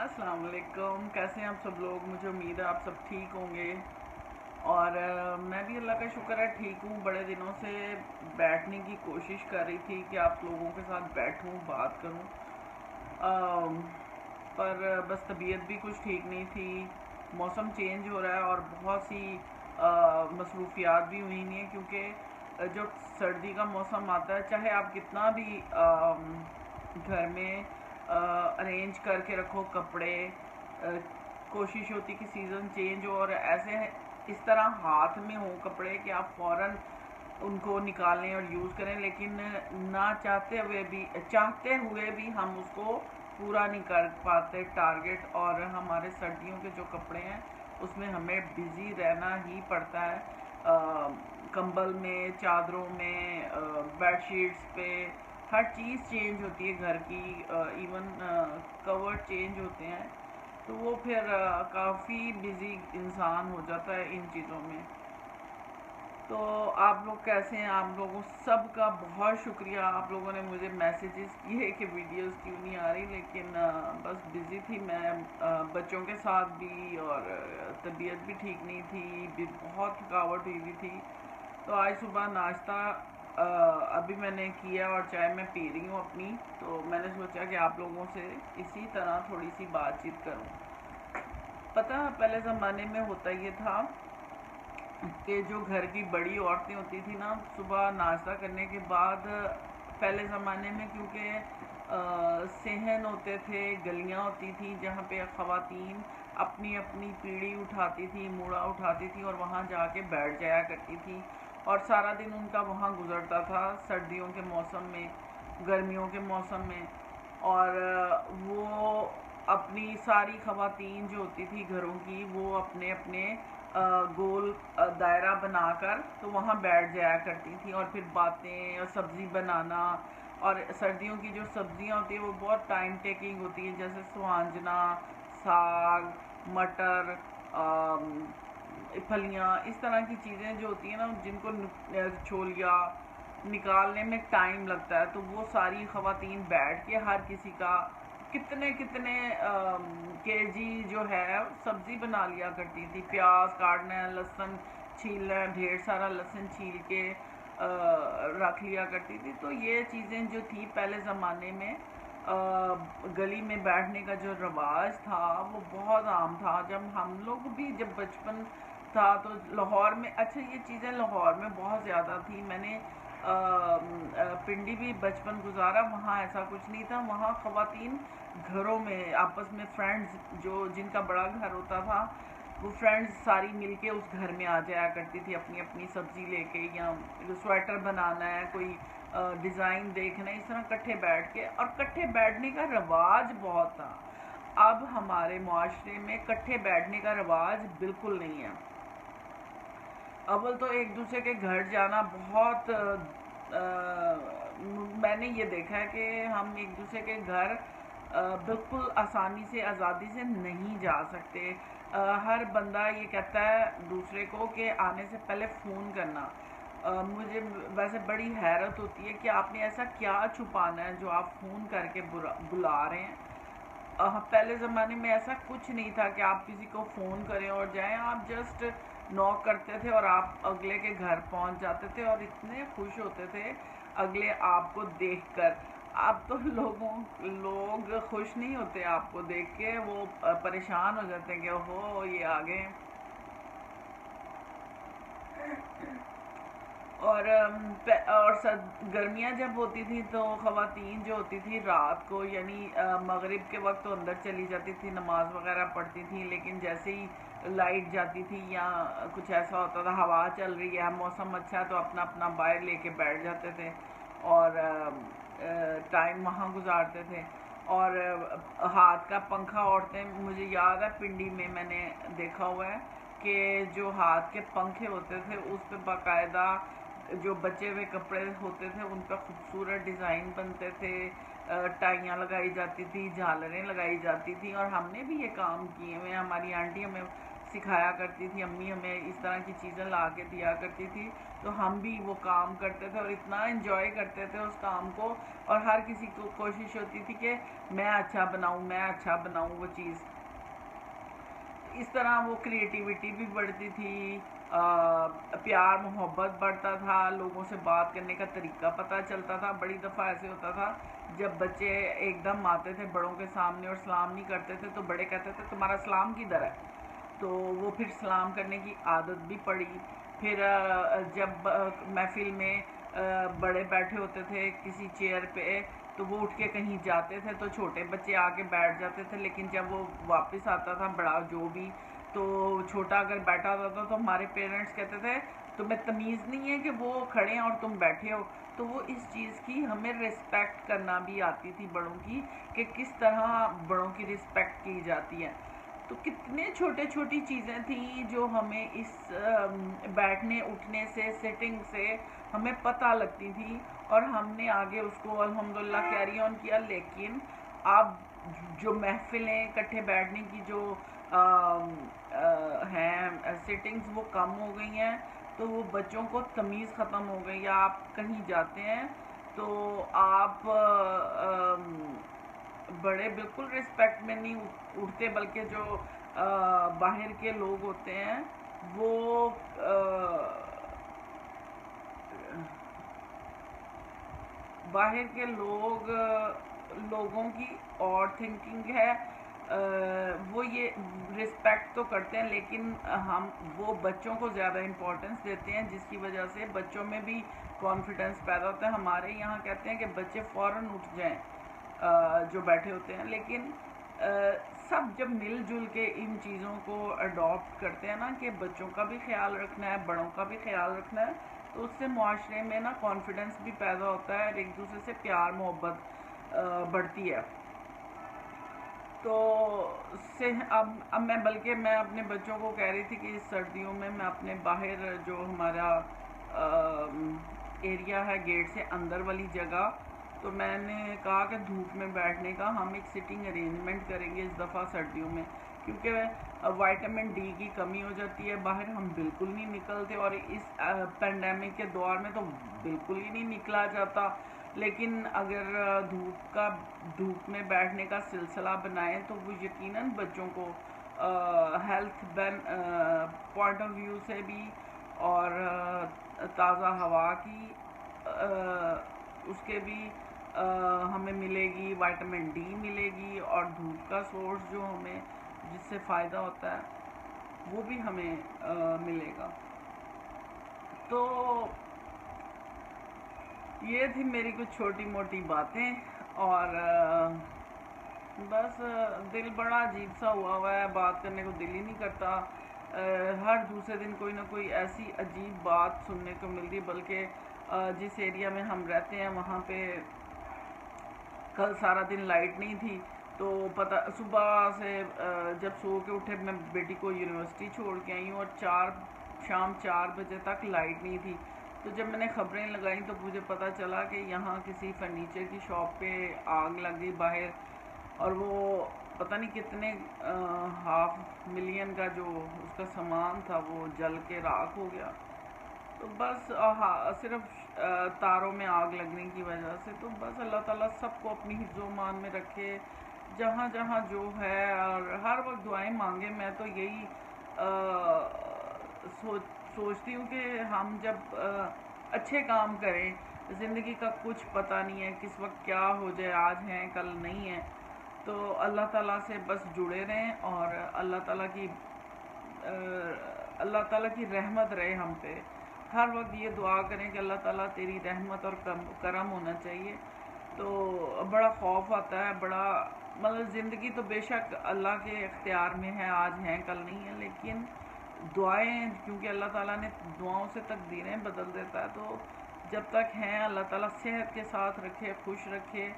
السلام علیکم، کیسے ہیں آپ سب لوگ؟ مجھے امید ہے آپ سب ٹھیک ہوں گے، اور میں بھی اللہ کا شکر ہے ٹھیک ہوں۔ بڑے دنوں سے بیٹھنے کی کوشش کر رہی تھی کہ آپ لوگوں کے ساتھ بیٹھوں، بات کروں، آم، پر بس طبیعت بھی کچھ ٹھیک نہیں تھی۔ موسم چینج ہو رہا ہے اور بہت سی مصروفیات بھی ہوئی نہیں ہیں، کیونکہ جب سردی کا موسم آتا ہے، چاہے آپ کتنا بھی گھر میں ارینج کر کے رکھو کپڑے، کوشش ہوتی کہ سیزن چینج ہو اور ایسے اس طرح ہاتھ میں ہوں کپڑے کہ آپ فوراً ان کو نکالیں اور یوز کریں، لیکن نہ چاہتے ہوئے بھی ہم اس کو پورا نہیں کر پاتے ٹارگٹ، اور ہمارے سردیوں کے جو کپڑے ہیں اس میں ہمیں بزی رہنا ہی پڑتا ہے، کمبل میں، چادروں میں، بیڈ شیٹس پہ، ہر چیز چینج ہوتی ہے گھر کی، ایون کور چینج ہوتے ہیں، تو وہ پھر کافی بزی انسان ہو جاتا ہے ان چیزوں میں۔ تو آپ لوگ کیسے ہیں؟ آپ لوگوں سب کا بہت شکریہ، آپ لوگوں نے مجھے میسیجز کیے کہ ویڈیوز کیوں نہیں آ رہی، لیکن بس بزی تھی میں، بچوں کے ساتھ بھی، اور طبیعت بھی ٹھیک نہیں تھی، بہت تھکاوٹ ہوئی ہوئی تھی۔ تو آج صبح ناشتہ ابھی میں نے کیا اور چائے میں پی رہی ہوں اپنی، تو میں نے سوچا کہ آپ لوگوں سے اسی طرح تھوڑی سی بات چیت کروں۔ پتہ پہلے زمانے میں ہوتا یہ تھا کہ جو گھر کی بڑی عورتیں ہوتی تھیں نا، صبح ناشتہ کرنے کے بعد، پہلے زمانے میں کیونکہ صحن ہوتے تھے، گلیاں ہوتی تھیں جہاں پہ خواتین اپنی اپنی پیڑھی اٹھاتی تھی، موڑا اٹھاتی تھی اور وہاں جا کے بیٹھ جایا کرتی تھی، اور سارا دن ان کا وہاں گزرتا تھا، سردیوں کے موسم میں، گرمیوں کے موسم میں، اور وہ اپنی ساری خواتین جو ہوتی تھی گھروں کی، وہ اپنے اپنے گول دائرہ بنا کر تو وہاں بیٹھ جایا کرتی تھیں، اور پھر باتیں اور سبزی بنانا، اور سردیوں کی جو سبزیاں ہوتی ہیں وہ بہت ٹائم ٹیکنگ ہوتی ہیں، جیسے سوانجنا، ساگ، مٹر، پھلیاں، اس طرح کی چیزیں جو ہوتی ہیں نا، جن کو چھولیا نکالنے میں ٹائم لگتا ہے، تو وہ ساری خواتین بیٹھ کے ہر کسی کا کتنے کتنے کے جی جو ہے سبزی بنا لیا کرتی تھی، پیاز کاٹنا ہے، لہسن چھیلنا ہے، ڈھیر سارا لہسن چھیل کے رکھ لیا کرتی تھی۔ تو یہ چیزیں جو تھی پہلے زمانے میں، گلی میں بیٹھنے کا جو رواج تھا وہ بہت عام تھا۔ جب ہم لوگ بھی جب بچپن تھا تو لاہور میں، اچھا یہ چیزیں لاہور میں بہت زیادہ تھی، میں نے پنڈی بھی بچپن گزارا، وہاں ایسا کچھ نہیں تھا، وہاں خواتین گھروں میں آپس میں فرینڈز، جو جن کا بڑا گھر ہوتا تھا، وہ فرینڈز ساری مل کے اس گھر میں آ جایا کرتی تھی اپنی اپنی سبزی لے کے، یا سویٹر بنانا ہے، کوئی ڈیزائن دیکھنا ہے، اس طرح کٹھے بیٹھ کے، اور کٹھے بیٹھنے کا رواج بہت تھا۔ اب ہمارے معاشرے میں کٹھے بیٹھنے کا رواج بالکل نہیں ہے۔ اول تو ایک دوسرے کے گھر جانا بہت، میں نے یہ دیکھا ہے کہ ہم ایک دوسرے کے گھر بالکل آسانی سے، آزادی سے نہیں جا سکتے، ہر بندہ یہ کہتا ہے دوسرے کو کہ آنے سے پہلے فون کرنا۔ مجھے ویسے بڑی حیرت ہوتی ہے کہ آپ نے ایسا کیا چھپانا ہے جو آپ فون کر کے بلا رہے ہیں۔ پہلے زمانے میں ایسا کچھ نہیں تھا کہ آپ کسی کو فون کریں اور جائیں، آپ جسٹ نوک کرتے تھے اور آپ اگلے کے گھر پہنچ جاتے تھے، اور اتنے خوش ہوتے تھے اگلے آپ کو دیکھ کر۔ اب تو لوگ خوش نہیں ہوتے آپ کو دیکھ کے، وہ پریشان ہو جاتے ہیں کہ اوہو یہ آگئے۔ اور گرمیاں جب ہوتی تھیں تو خواتین جو ہوتی تھی رات کو، یعنی مغرب کے وقت، تو اندر چلی جاتی تھی، نماز وغیرہ پڑھتی تھی، لیکن جیسے ہی لائٹ جاتی تھی یا کچھ ایسا ہوتا تھا، ہوا چل رہی ہے، موسم اچھا ہے، تو اپنا اپنا باہر لے کے بیٹھ جاتے تھے اور ٹائم وہاں گزارتے تھے۔ اور ہاتھ کا پنکھا اوڑھتے، مجھے یاد ہے پنڈی میں میں نے دیکھا ہوا ہے کہ جو ہاتھ کے پنکھے ہوتے تھے اس پہ باقاعدہ جو بچے ہوئے کپڑے ہوتے تھے ان کا خوبصورت ڈیزائن بنتے تھے، ٹائیاں لگائی جاتی تھی، جھالریں لگائی جاتی تھیں، اور ہم نے بھی یہ کام کیے ہوئے ہیں، ہماری آنٹی ہمیں سکھایا کرتی تھی، امی ہمیں اس طرح کی چیزیں لا کے دیا کرتی تھی، تو ہم بھی وہ کام کرتے تھے اور اتنا انجوائے کرتے تھے اس کام کو، اور ہر کسی کو کوشش ہوتی تھی کہ میں اچھا بناؤں وہ چیز. اس طرح وہ کریٹیوٹی بھی بڑھتی تھی، پیار محبت بڑھتا تھا، لوگوں سے بات کرنے کا طریقہ پتہ چلتا تھا. بڑی دفعہ ایسے ہوتا تھا جب بچے ایک دم آتے تھے بڑوں کے سامنے اور سلام نہیں کرتے تھے تو بڑے کہتے تھے تمہارا سلام کدھر ہے، تو وہ پھر سلام کرنے کی عادت بھی پڑی. پھر جب محفل میں بڑے بیٹھے ہوتے تھے کسی چیئر پہ تو وہ اٹھ کے کہیں جاتے تھے تو چھوٹے بچے آ کے بیٹھ جاتے تھے، لیکن جب وہ واپس آتا تھا بڑا جو بھی، تو چھوٹا اگر بیٹھا ہوتا تھا تو ہمارے پیرنٹس کہتے تھے تمہیں تمیز نہیں ہے کہ وہ کھڑے ہیں اور تم بیٹھے ہو. تو وہ اس چیز کی ہمیں رسپیکٹ کرنا بھی آتی تھی بڑوں کی، کہ کس طرح بڑوں کی رسپیکٹ کی جاتی ہے. تو کتنے چھوٹی چیزیں تھیں جو ہمیں اس بیٹھنے اٹھنے سے، سیٹنگ سے ہمیں پتہ لگتی تھی، اور ہم نے آگے اس کو الحمدللہ کیری آن کیا. لیکن اب جو محفلیں اکٹھے بیٹھنے کی جو ہیں سیٹنگز وہ کم ہو گئی ہیں، تو وہ بچوں کو تمیز ختم ہو گئی. آپ کہیں جاتے ہیں تو آپ بڑے بالکل رسپیکٹ میں نہیں اٹھتے، بلکہ جو باہر کے لوگ ہوتے ہیں وہ باہر کے لوگوں کی اور تھنکنگ ہے، وہ یہ رسپیکٹ تو کرتے ہیں لیکن وہ بچوں کو زیادہ امپورٹنس دیتے ہیں، جس کی وجہ سے بچوں میں بھی کانفیڈنس پیدا ہوتا ہے. ہمارے یہاں کہتے ہیں کہ بچے فوراً اٹھ جائیں جو بیٹھے ہوتے ہیں، لیکن سب جب مل جل کے ان چیزوں کو اڈاپٹ کرتے ہیں نا کہ بچوں کا بھی خیال رکھنا ہے، بڑوں کا بھی خیال رکھنا ہے، تو اس سے معاشرے میں نا کانفیڈنس بھی پیدا ہوتا ہے اور ایک دوسرے سے پیار محبت بڑھتی ہے. تو اب میں اپنے بچوں کو کہہ رہی تھی کہ اس سردیوں میں اپنے باہر جو ہمارا ایریا ہے گیٹ سے اندر والی جگہ، تو میں نے کہا کہ دھوپ میں بیٹھنے کا ہم ایک سٹنگ ارینجمنٹ کریں گے اس دفعہ سردیوں میں، کیونکہ وائٹامن ڈی کی کمی ہو جاتی ہے. باہر ہم بالکل نہیں نکلتے، اور اس پینڈیمک کے دور میں تو بالکل ہی نہیں نکلا جاتا. لیکن اگر دھوپ میں بیٹھنے کا سلسلہ بنائیں تو وہ یقیناً بچوں کو ہیلتھ پوائنٹ آف ویو سے بھی، اور تازہ ہوا کی اس کے بھی ہمیں ملے گی، وائٹامن ڈی ملے گی، اور دھوپ کا سورس جو ہمیں جس سے فائدہ ہوتا ہے وہ بھی ہمیں ملے گا. تو یہ تھی میری کچھ چھوٹی موٹی باتیں، اور بس دل بڑا عجیب سا ہوا ہے، بات کرنے کو دل ہی نہیں کرتا. ہر دوسرے دن کوئی نہ کوئی ایسی عجیب بات سننے کو ملتی، بلکہ جس ایریا میں ہم رہتے ہیں وہاں پہ کل سارا دن لائٹ نہیں تھی، تو صبح سے جب سو کے اٹھے میں بیٹی کو یونیورسٹی چھوڑ کے آئی ہوں، اور شام 4 بجے تک لائٹ نہیں تھی. تو جب میں نے خبریں لگائیں تو مجھے پتہ چلا کہ یہاں کسی فرنیچر کی شاپ پہ آگ لگ گئی باہر، اور وہ پتہ نہیں کتنے $500,000 کا جو اس کا سامان تھا وہ جل کے راکھ ہو گیا. تو بس صرف تاروں میں آگ لگنے کی وجہ سے. تو بس اللہ تعالیٰ سب کو اپنی حفظ و امان میں رکھے جہاں جہاں جو ہے، اور ہر وقت دعائیں مانگے. میں تو یہی سوچتی ہوں کہ ہم جب اچھے کام کریں، زندگی کا کچھ پتہ نہیں ہے کس وقت کیا ہو جائے، آج ہیں کل نہیں ہے، تو اللہ تعالیٰ سے بس جڑے رہیں، اور اللہ تعالیٰ کی رحمت رہے ہم پہ. ہر وقت یہ دعا کریں کہ اللہ تعالیٰ تیری رحمت اور کرم ہونا چاہیے. تو بڑا خوف آتا ہے، مطلب زندگی تو بے شک اللہ کے اختیار میں ہے، آج ہیں کل نہیں ہے، لیکن دعائیں، کیونکہ اللہ تعالیٰ نے دعاؤں سے تقدیریں بدل دیتا ہے. تو جب تک ہیں اللہ تعالیٰ صحت کے ساتھ رکھے، خوش رکھے،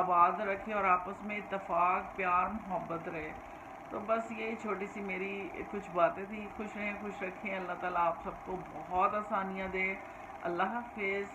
آباد رکھے، اور آپس میں اتفاق پیار محبت رہے. تو بس یہی چھوٹی سی میری کچھ باتیں تھیں. خوش رہیں، خوش رکھیں. اللہ تعالیٰ آپ سب کو بہت آسانیاں دے. اللہ حافظ.